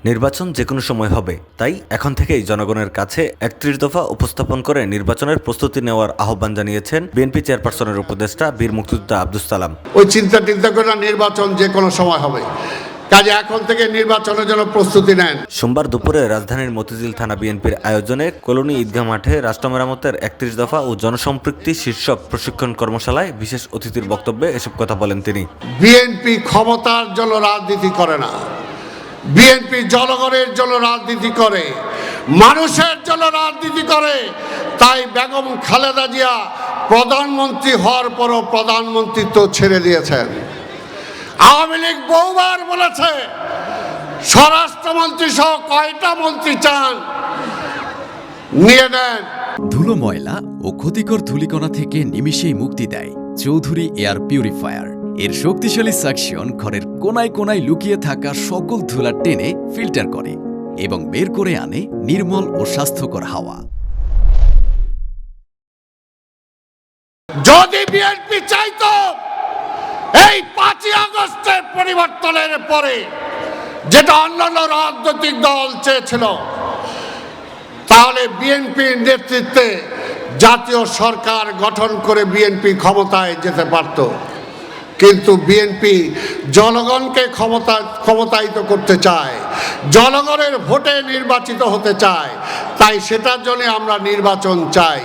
নির্বাচন যে কোনো সময় হবে, তাই এখন থেকেই জনগণের কাছে ৩১ দফা উপস্থাপন করে নির্বাচনের প্রস্তুতি নেওয়ার আহ্বান জানিয়েছেন বিএনপি চেয়ারপারসনের উপদেষ্টা বীর মুক্তিযোদ্ধা আব্দুস সালাম। ওই চিন্তা করে নির্বাচন যে কোনো সময় হবে, কাজে এখন থেকে নির্বাচনের জন্য প্রস্তুতি নেন। সোমবার দুপুরে রাজধানীর মতিঝিল থানা বিএনপির আয়োজনে কলোনি ঈদগাহ মাঠে রাষ্ট্র মেরামতের ৩১ দফা ও জনসম্পৃক্তি শীর্ষক প্রশিক্ষণ কর্মশালায় বিশেষ অতিথির বক্তব্যে এসব কথা বলেন তিনি। বিএনপি ক্ষমতার জন্য রাজনীতি করে না, বিএনপি জনগণের জন্য রাজনীতি করে, মানুষের জন্য রাজনীতি করে। তাই বেগম খালেদা জিয়া প্রধানমন্ত্রী হওয়ার পরও প্রধানমন্ত্রিত্ব ছেড়ে দিয়েছেন। আওয়ামী লীগ বহুবার বলেছে স্বরাষ্ট্রমন্ত্রী সহ কয়টা মন্ত্রী চান নিয়ে নেন। ধুলো ময়লা ও ক্ষতিকর ধূলিকণা থেকে নিমিষেই মুক্তি দেয় চৌধুরী এয়ার পিউরিফায়ার। এর শক্তিশালী সাকশন ঘরের কোনায় কোনায় লুকিয়ে থাকা সকল ধুলা টেনে ফিল্টার করে এবং বের করে আনে নির্মল ও স্বাস্থ্যকর হাওয়া। যদি বিএনপি চাইতো এই ৫ই আগস্টের পরিবর্তনের পরে, যেটা অন্যান্য রাজনৈতিক দল চেয়েছিল, তাহলে বিএনপির নেতৃত্বে জাতীয় সরকার গঠন করে বিএনপি ক্ষমতায় যেতে পারত। কিন্তু বিএনপি জনগণকে ক্ষমতায়িত করতে চায়, জনগণের ভোটে নির্বাচিত হতে চায়। তাই সেটার জন্য আমরা নির্বাচন চাই।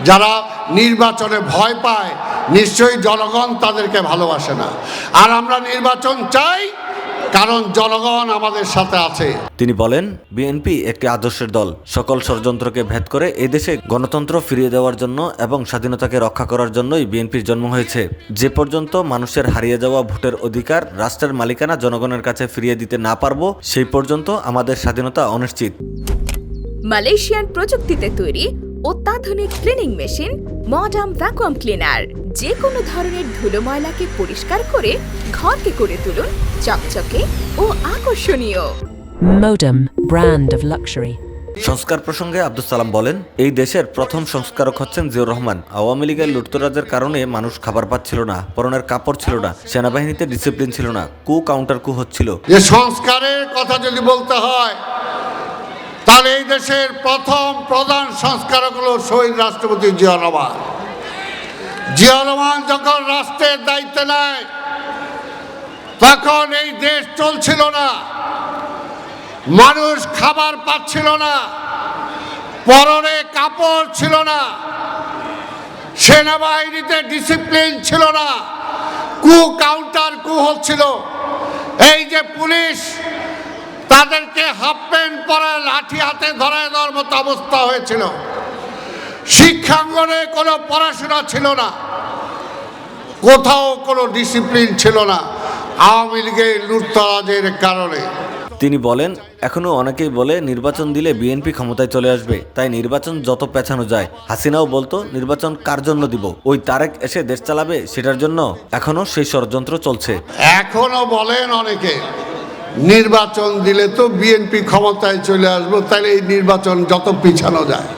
যারা নির্বাচনে ভয় পায়, নিশ্চয়ই জনগণ তাদেরকে ভালোবাসে না। আর আমরা নির্বাচন চাই কারণ জনগণ আমাদের সাথে আছে। তিনি বলেন, বিএনপি একটি আদর্শের দল। সকল ষড়যন্ত্রকে ভেদ করে এদেশে গণতন্ত্র ফিরিয়ে দেওয়ার জন্য এবং স্বাধীনতাকে রক্ষা করার জন্যই বিএনপির জন্ম হয়েছে। যে পর্যন্ত মানুষের হারিয়ে যাওয়া ভোটের অধিকার, রাষ্ট্রের মালিকানা জনগণের কাছে ফিরিয়ে দিতে না পারবো, সেই পর্যন্ত আমাদের স্বাধীনতা অনিশ্চিত। মালয়েশিয়ান প্রযুক্তিতে তৈরি অত্যাধুনিক cleaning machine modern vacuum cleaner যে কোনো ধরনের ধুলো ময়লাকে পরিষ্কার করে ঘরকে করে তুলুন চকচকে ও আকর্ষণীয়। Modem, brand of luxury. সংস্কার প্রসঙ্গে আব্দুস সালাম বলেন, এই দেশের প্রথম সংস্কারক হচ্ছেন জিয়াউর রহমান। আওয়ামী লীগের লুটতরাজের কারণে মানুষ খাবার পাচ্ছিল না, পরনের কাপড় ছিল না, সেনাবাহিনীতে ডিসিপ্লিন ছিল না, কাউন্টার কু হচ্ছিল। যে সংস্কারের কথা যদি বলতে হয়, তাহলে এই দেশের প্রথম প্রধান সংস্কারক হলো শহীদ রাষ্ট্রপতি জিয়াউর রহমান। জিয়াউর রহমান যখন রাষ্ট্রের দায়িত্ব নেয়, তখন এই দেশ চলছিল না, মানুষ খাবার পাচ্ছিল না, পরনে কাপড় ছিল না, সেনাবাহিনীতে ডিসিপ্লিন ছিল না, কাউন্টার হচ্ছিল। এই যে পুলিশ, তাদেরকে হাফ প্যান্ট পরে লাঠি হাতে ধরায় দেওয়ার মতো অবস্থা হয়েছিল। শিক্ষাঙ্গনে কোনো পড়াশোনা ছিল না, কোথাও কোনো ডিসিপ্লিন ছিল না আওয়ামী লীগের লুটতরাজের কারণে। তিনি বলেন, এখনো অনেকেই বলে নির্বাচন দিলে বিএনপি ক্ষমতায় চলে আসবে, তাই নির্বাচন যত পেছানো যায়। হাসিনাও বলতো নির্বাচন কার জন্য দিব, ওই তারেক এসে দেশ চালাবে সেটার জন্য। এখনো সেই ষড়যন্ত্র চলছে। এখনো বলেন অনেকে নির্বাচন দিলে তো বিএনপি ক্ষমতায় চলে আসবো, তাহলে এই নির্বাচন যত পিছানো যায়।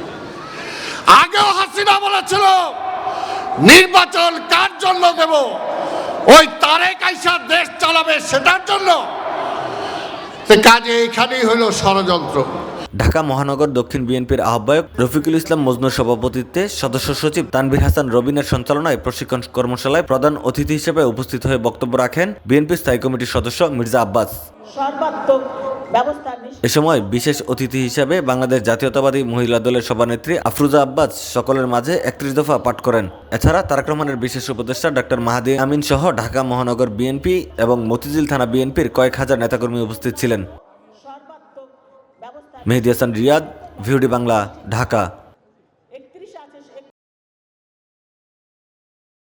আগেও হাসিনা বলেছিল নির্বাচন কার জন্য দেব, ওই তারেক আইসা দেশ চালাবে সেটার জন্য। কাজে এখানেই হলো ষড়যন্ত্র। ঢাকা মহানগর দক্ষিণ বিএনপির আহ্বায়ক রফিকুল ইসলাম মজনুর সভাপতিত্বে সদস্য সচিব তানভীর হাসান রবিনের সঞ্চালনায় প্রশিক্ষণ কর্মশালায় প্রধান অতিথি হিসেবে উপস্থিত হয়ে বক্তব্য রাখেন বিএনপি স্থায়ী কমিটির সদস্য মির্জা আব্বাস। এ সময় বিশেষ অতিথি হিসেবে বাংলাদেশ জাতীয়তাবাদী মহিলা দলের সভানেত্রী আফরুজা আব্বাস সকলের মাঝে ৩১ দফা পাঠ করেন। এছাড়া তারেক রহমানের বিশেষ উপদেষ্টা ডক্টর মাহাদি আমিন সহ ঢাকা মহানগর বিএনপি এবং মতিঝিল থানা বিএনপির কয়েক হাজার নেতাকর্মী উপস্থিত ছিলেন। মেহেদী হাসান রিয়াদ, ভিওডি বাংলা, ঢাকা।